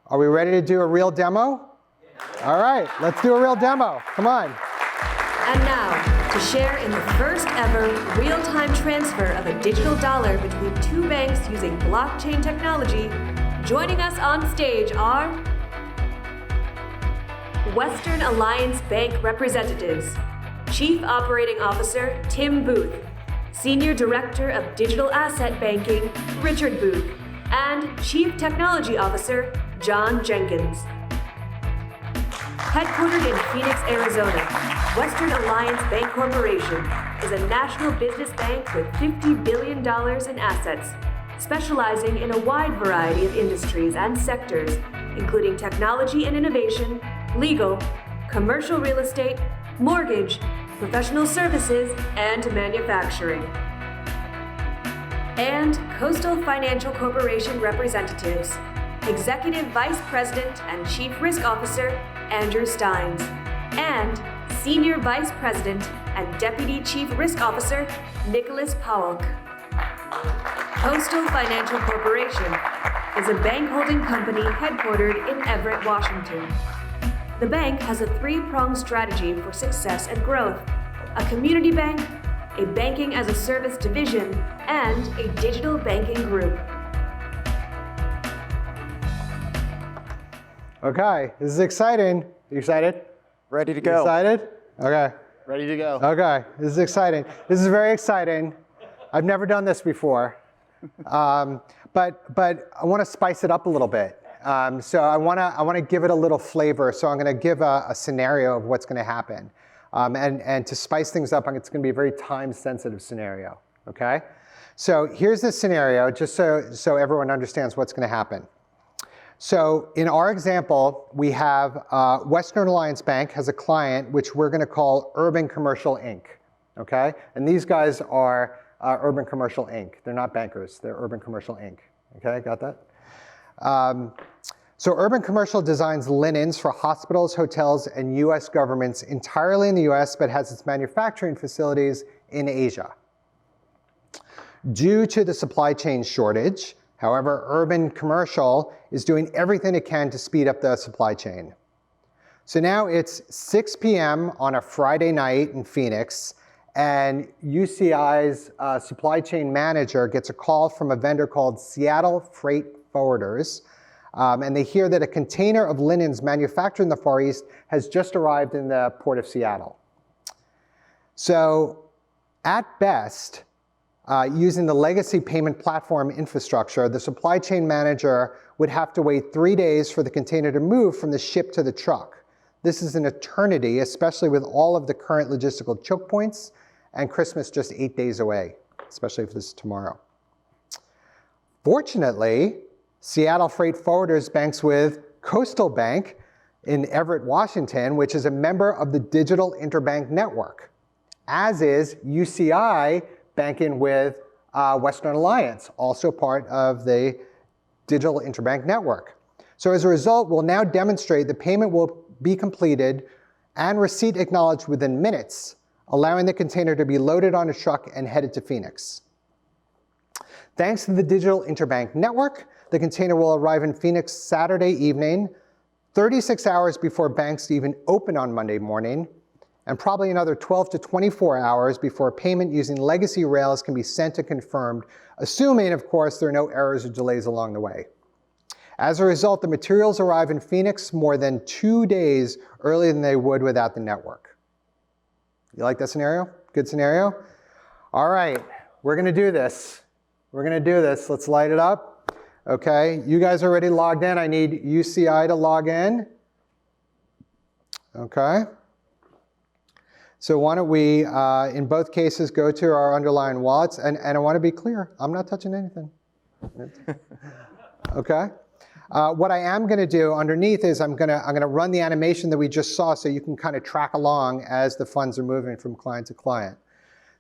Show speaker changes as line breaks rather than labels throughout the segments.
Are we ready to do a real demo? All right, let's do a real demo. Come on.
And now, to share in the first ever real-time transfer of a digital dollar between two banks using blockchain technology, joining us on stage are Western Alliance Bank representatives, Chief Operating Officer Tim Booth, Senior Director of Digital Asset Banking Richard Booth, and Chief Technology Officer John Jenkins. Headquartered in Phoenix, Arizona, Western Alliance Bank Corporation is a national business bank with $50 billion in assets, specializing in a wide variety of industries and sectors, including technology and innovation, legal, commercial real estate, mortgage, professional services, and manufacturing. And Coastal Financial Corporation representatives, Executive Vice President and Chief Risk Officer Andrew Steins, and Senior Vice President and Deputy Chief Risk Officer Nicholas Powell. Coastal Financial Corporation is a bank holding company headquartered in Everett, Washington. The bank has a three-pronged strategy for success and growth: a community bank, a banking-as-a-service division, and a digital banking group.
Okay, this is exciting. You excited?
Ready to
You
go.
excited? Okay.
Ready to go.
Okay, this is exciting. This is very exciting. I've never done this before, but I want to spice it up a little bit. So I want to give it a little flavor. So I'm going to give a scenario of what's going to happen, and to spice things up, it's going to be a very time-sensitive scenario. Okay. So here's the scenario, just so everyone understands what's going to happen. So in our example, we have Western Alliance Bank has a client which we're going to call Urban Commercial Inc. Okay, and these guys are Urban Commercial Inc. They're not bankers. They're Urban Commercial Inc. Okay, got that? So Urban Commercial designs linens for hospitals, hotels, and U.S. governments entirely in the U.S., but has its manufacturing facilities in Asia. Due to the supply chain shortage, however, Urban Commercial is doing everything it can to speed up the supply chain. So now it's 6 p.m. on a Friday night in Phoenix, and UCI's supply chain manager gets a call from a vendor called Seattle Freight Forwarders, and they hear that a container of linens manufactured in the Far East has just arrived in the port of Seattle. So at best, using the legacy payment platform infrastructure, the supply chain manager would have to wait 3 days for the container to move from the ship to the truck. This is an eternity, especially with all of the current logistical choke points, and Christmas just 8 days away, especially if this is tomorrow. Fortunately, Seattle Freight Forwarders banks with Coastal Bank in Everett, Washington, which is a member of the Digital Interbank Network, as is UCI banking with Western Alliance, also part of the Digital Interbank Network. So as a result, we'll now demonstrate the payment will be completed and receipt acknowledged within minutes, allowing the container to be loaded on a truck and headed to Phoenix. Thanks to the Digital Interbank Network, the container will arrive in Phoenix Saturday evening, 36 hours before banks even open on Monday morning, and probably another 12 to 24 hours before payment using legacy rails can be sent and confirmed, assuming, of course, there are no errors or delays along the way. As a result, the materials arrive in Phoenix more than 2 days earlier than they would without the network. You like that scenario? Good scenario? All right, we're going to do this. We're going to do this. Let's light it up. Okay, you guys are already logged in. I need UCI to log in. Okay. So why don't we, in both cases, go to our underlying wallets. And I want to be clear, I'm not touching anything. Okay. What I am going to do underneath is I'm going to run the animation that we just saw so you can kind of track along as the funds are moving from client to client.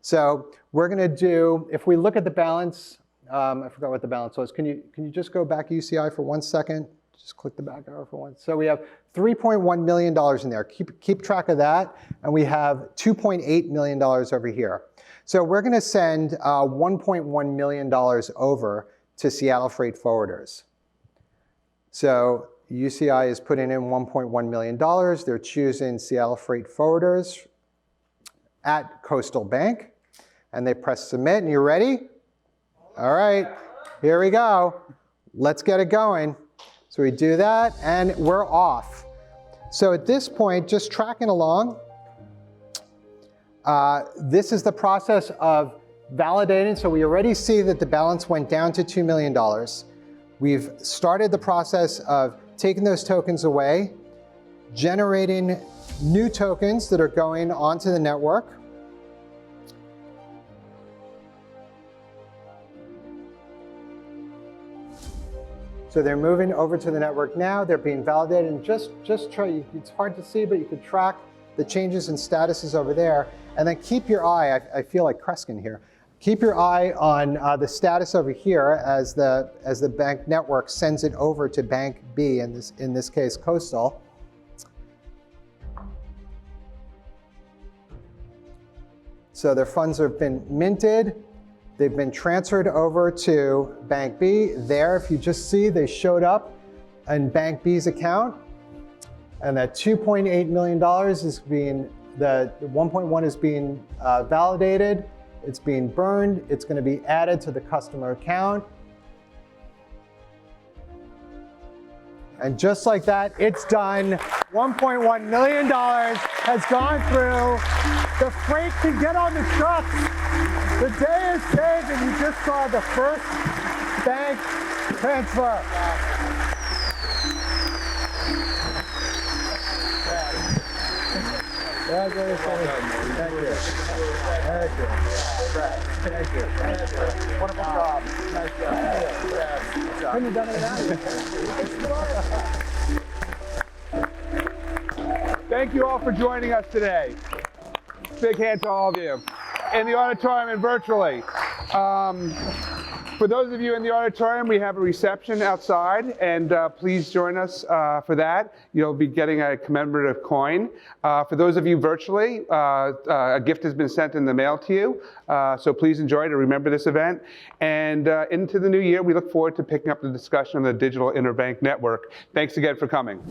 So we're going to do, if we look at the balance, I forgot what the balance was. Can you just go back UCI for 1 second? Just click the back arrow for one. So we have $3.1 million in there. Keep track of that. And we have $2.8 million over here. So we're going to send $1.1 million over to Seattle Freight Forwarders. So UCI is putting in $1.1 million. They're choosing Seattle Freight Forwarders at Coastal Bank. And they press submit, and you ready? All right, here we go. Let's get it going. So we do that, and we're off. So at this point, just tracking along, this is the process of validating. So we already see that the balance went down to $2 million. We've started the process of taking those tokens away, generating new tokens that are going onto the network. So they're moving over to the network now. They're being validated, and just try, it's hard to see, but you can track the changes in statuses over there. And then keep your eye, I feel like Kreskin here, keep your eye on the status over here as the bank network sends it over to Bank B, in this case Coastal. So their funds have been minted. They've been transferred over to Bank B. There, if you just see, they showed up in Bank B's account. And that $2.8 million is being, the 1.1 is being validated. It's being burned. It's going to be added to the customer account. And just like that, it's done. $1.1 million has gone through. The freight can get on the trucks. The day is saved, and you just saw the first bank transfer. Thank you. Thank you. Thank you. Thank you. Wonderful job. Nice job. Couldn't have done it without you.
Thank you all for joining us today. Big hand to all of you. In the auditorium and virtually. For those of you in the auditorium, we have a reception outside, and please join us for that. You'll be getting a commemorative coin. For those of you virtually, a gift has been sent in the mail to you, so please enjoy to remember this event. And into the new year, we look forward to picking up the discussion on the Digital Interbank Network. Thanks again for coming.